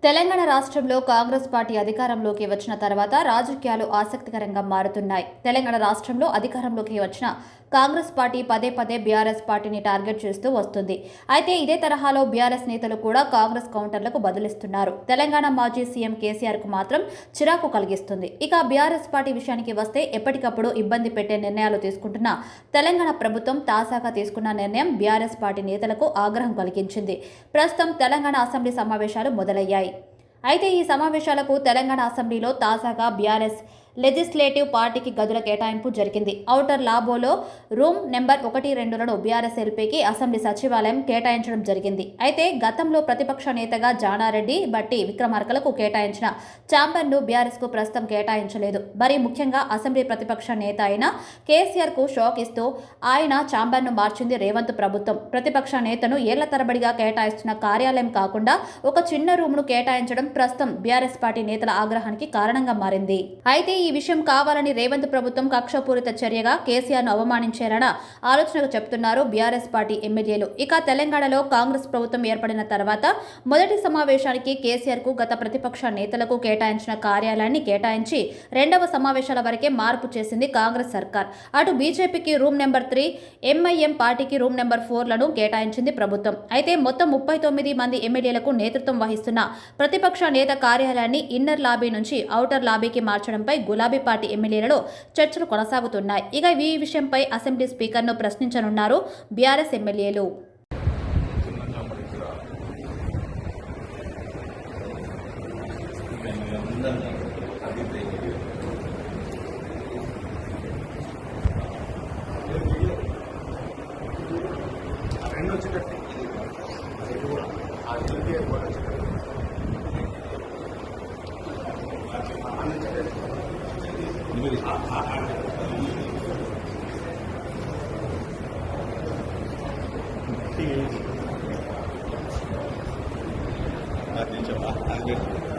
తెలంగాణ రాష్ట్రంలో కాంగ్రెస్ పార్టీ అధికారంలోకి వచ్చిన తర్వాత రాజకీయాలు ఆసక్తికరంగా మారుతున్నాయి. తెలంగాణ రాష్ట్రంలో అధికారంలోకి వచ్చిన కాంగ్రెస్ పార్టీ పదే పదే బీఆర్ఎస్ పార్టీని టార్గెట్ చేస్తూ వస్తుంది. అయితే ఇదే తరహాలో బీఆర్ఎస్ నేతలు కూడా కాంగ్రెస్ కౌంటర్లకు బదులిస్తున్నారు. తెలంగాణ మాజీ సీఎం కేసీఆర్ కు మాత్రం చిరాకు కలిగిస్తుంది. ఇక బీఆర్ఎస్ పార్టీ విషయానికి వస్తే ఎప్పటికప్పుడు ఇబ్బంది పెట్టే నిర్ణయాలు తీసుకుంటున్న తెలంగాణ ప్రభుత్వం తాజాగా తీసుకున్న నిర్ణయం బీఆర్ఎస్ పార్టీ నేతలకు ఆగ్రహం కలిగించింది. ప్రస్తుతం తెలంగాణ అసెంబ్లీ సమావేశాలు మొదలయ్యాయి. అయితే ఈ సమావేశాలకు తెలంగాణ అసెంబ్లీలో తాజాగా బీఆర్ఎస్ లెజిస్లేటివ్ పార్టీకి గదుల కేటాయింపు జరిగింది. ఔటర్ లాబోలో రూమ్ నెంబర్ 1-2లను బీఆర్ఎస్ ఎల్పీకి అసెంబ్లీ సచివాలయం కేటాయించడం జరిగింది. అయితే గతంలో ప్రతిపక్ష నేతగా జానారెడ్డి బట్టి విక్రమార్కలకు కేటాయించిన ఛాంబర్ను బీఆర్ఎస్ కు ప్రస్తుతం కేటాయించలేదు. మరి ముఖ్యంగా అసెంబ్లీ ప్రతిపక్ష నేత అయిన కేసీఆర్ కు షాక్ ఇస్తూ ఆయన ఛాంబర్ను మార్చింది రేవంత్ ప్రభుత్వం. ప్రతిపక్ష నేతను ఏళ్ల తరబడిగా కేటాయిస్తున్న కార్యాలయం కాకుండా ఒక చిన్న రూమ్ను కేటాయించడం ప్రస్తుతం బీఆర్ఎస్ పార్టీ నేతల ఆగ్రహానికి కారణంగా మారింది. అయితే ఈ విషయం కావాలని రేవంత్ ప్రభుత్వం కక్షపూరిత చర్యగా కేసీఆర్ను అవమానించారన్న ఆలోచనకు చెప్తున్నారు బీఆర్ఎస్ పార్టీ ఎమ్మెల్యేలు. ఇక తెలంగాణలో కాంగ్రెస్ ప్రభుత్వం ఏర్పడిన తర్వాత మొదటి సమావేశానికి కేసీఆర్ కు గత ప్రతిపక్ష నేతలకు కేటాయించిన కార్యాలయాన్ని కేటాయించి రెండవ సమావేశాల వరకే మార్పు చేసింది కాంగ్రెస్ సర్కార్. అటు బీజేపీకి రూమ్ నెంబర్ 3, ఎంఐఎం పార్టీకి రూమ్ నెంబర్ 4లను కేటాయించింది ప్రభుత్వం. అయితే మొత్తం 39 మంది ఎమ్మెల్యేలకు నేతృత్వం వహిస్తున్న ప్రతిపక్ష నేత కార్యాలయాన్ని ఇన్నర్ లాబీ నుంచి ఔటర్ లాబీకి మార్చడంపై గులాబీ పార్టీ ఎమ్మెల్యేలలో చర్చలు కొనసాగుతున్నాయి. ఇక ఈ విషయంపై అసెంబ్లీ స్పీకర్ను ప్రశ్నించనున్నారు బీఆర్ఎస్ ఎమ్మెల్యేలు. Arranca,